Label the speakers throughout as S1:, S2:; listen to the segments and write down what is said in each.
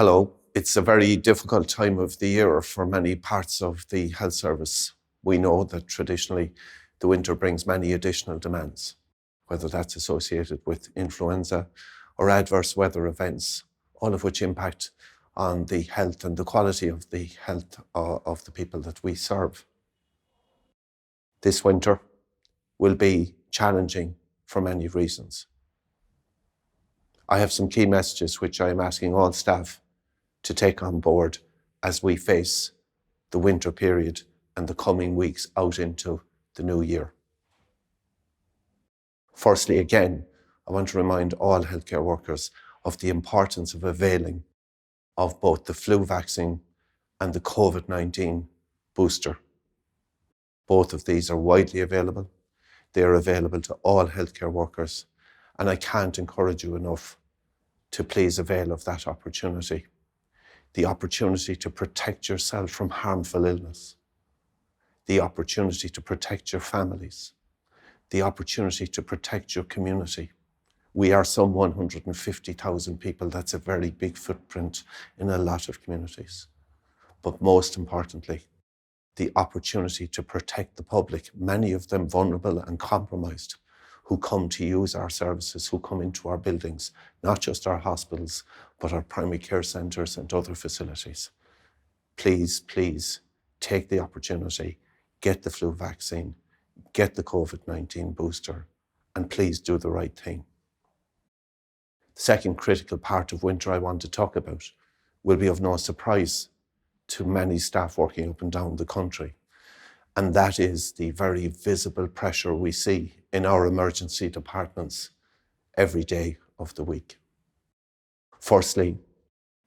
S1: Hello. It's a very difficult time of the year for many parts of the health service. We know that traditionally the winter brings many additional demands, whether that's associated with influenza or adverse weather events, all of which impact on the health and the quality of the health of the people that we serve. This winter will be challenging for many reasons. I have some key messages which I am asking all staff to take on board as we face the winter period and the coming weeks out into the new year. Firstly, again, I want to remind all healthcare workers of the importance of availing of both the flu vaccine and the COVID-19 booster. Both of these are widely available. They are available to all healthcare workers, and I can't encourage you enough to please avail of that opportunity. The opportunity to protect yourself from harmful illness, the opportunity to protect your families, the opportunity to protect your community. We are some 150,000 people. That's a very big footprint in a lot of communities. But most importantly, the opportunity to protect the public, many of them vulnerable and compromised, who come to use our services, who come into our buildings, not just our hospitals, but our primary care centres and other facilities. Please take the opportunity, get the flu vaccine, get the COVID-19 booster, and please do the right thing. The second critical part of winter I want to talk about will be of no surprise to many staff working up and down the country. And that is the very visible pressure we see in our emergency departments every day of the week. Firstly,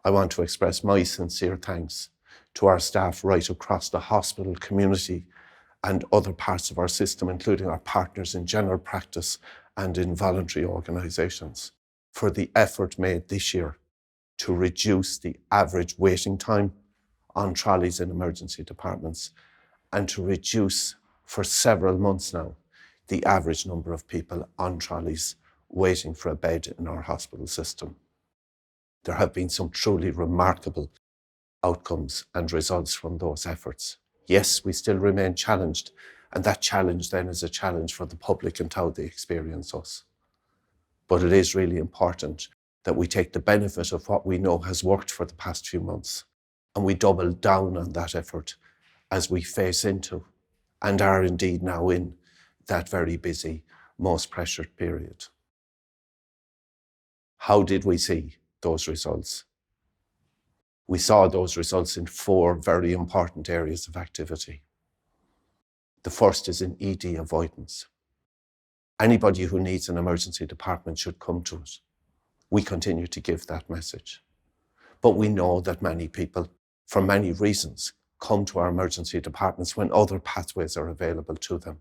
S1: I want to express my sincere thanks to our staff right across the hospital community and other parts of our system, including our partners in general practice and in voluntary organisations, for the effort made this year to reduce the average waiting time on trolleys in emergency departments and to reduce for several months now the average number of people on trolleys waiting for a bed in our hospital system. There have been some truly remarkable outcomes and results from those efforts. Yes, we still remain challenged, and that challenge then is a challenge for the public and how they experience us. But it is really important that we take the benefit of what we know has worked for the past few months, and we double down on that effort as we face into, and are indeed now in, that very busy, most pressured period. How did we see those results? We saw those results in 4 very important areas of activity. The first is in ED avoidance. Anybody who needs an emergency department should come to it. We continue to give that message. But we know that many people, for many reasons, come to our emergency departments when other pathways are available to them.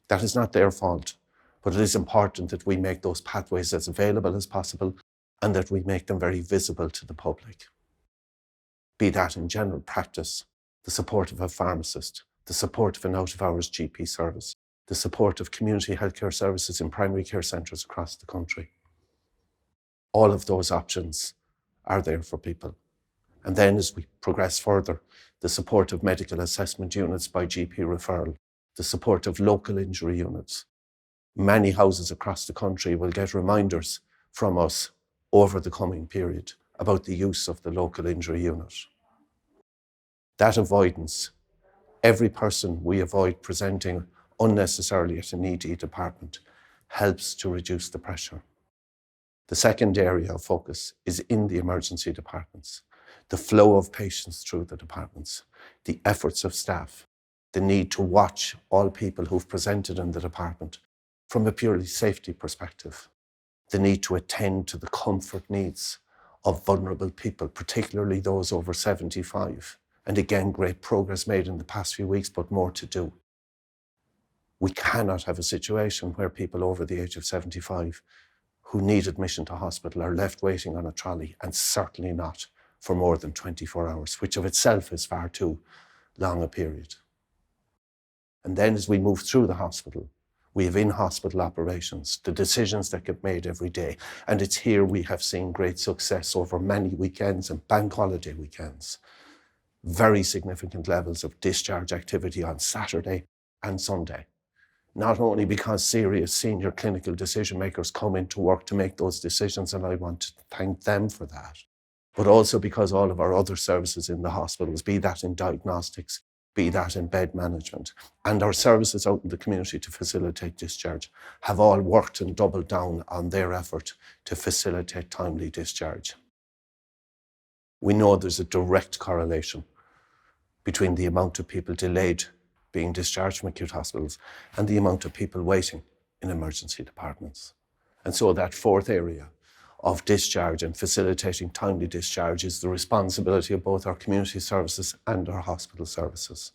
S1: That is not their fault, but it is important that we make those pathways as available as possible and that we make them very visible to the public. Be that in general practice, the support of a pharmacist, the support of an out-of-hours GP service, the support of community healthcare services in primary care centres across the country. All of those options are there for people. And then as we progress further, the support of medical assessment units by GP referral, the support of local injury units. Many houses across the country will get reminders from us over the coming period about the use of the local injury unit. That avoidance, every person we avoid presenting unnecessarily at an ED department, helps to reduce the pressure. The second area of focus is in the emergency departments. The flow of patients through the departments, the efforts of staff, the need to watch all people who've presented in the department from a purely safety perspective, the need to attend to the comfort needs of vulnerable people, particularly those over 75. And again, great progress made in the past few weeks, but more to do. We cannot have a situation where people over the age of 75 who need admission to hospital are left waiting on a trolley, and certainly not for more than 24 hours, which of itself is far too long a period. And then as we move through the hospital, We have in-hospital operations, the decisions that get made every day. And it's here we have seen great success over many weekends and bank holiday weekends. Very significant levels of discharge activity on Saturday and Sunday. Not only because serious senior clinical decision makers come into work to make those decisions, and I want to thank them for that, but also because all of our other services in the hospitals, be that in diagnostics, be that in bed management, and our services out in the community to facilitate discharge, have all worked and doubled down on their effort to facilitate timely discharge. We know there's a direct correlation between the amount of people delayed being discharged from acute hospitals and the amount of people waiting in emergency departments. And so that fourth area of discharge and facilitating timely discharge is the responsibility of both our community services and our hospital services.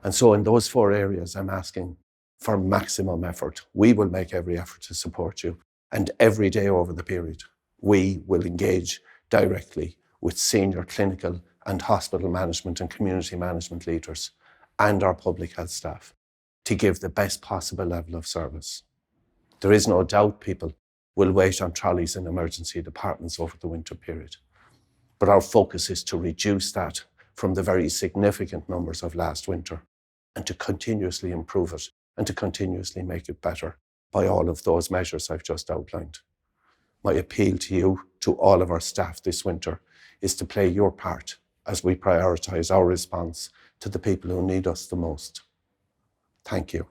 S1: And so in those four areas, I'm asking for maximum effort. We will make every effort to support you. And every day over the period, we will engage directly with senior clinical and hospital management and community management leaders and our public health staff to give the best possible level of service. There is no doubt people will wait on trolleys in emergency departments over the winter period. But our focus is to reduce that from the very significant numbers of last winter and to continuously improve it and to continuously make it better by all of those measures I've just outlined. My appeal to you, to all of our staff this winter, is to play your part as we prioritise our response to the people who need us the most. Thank you.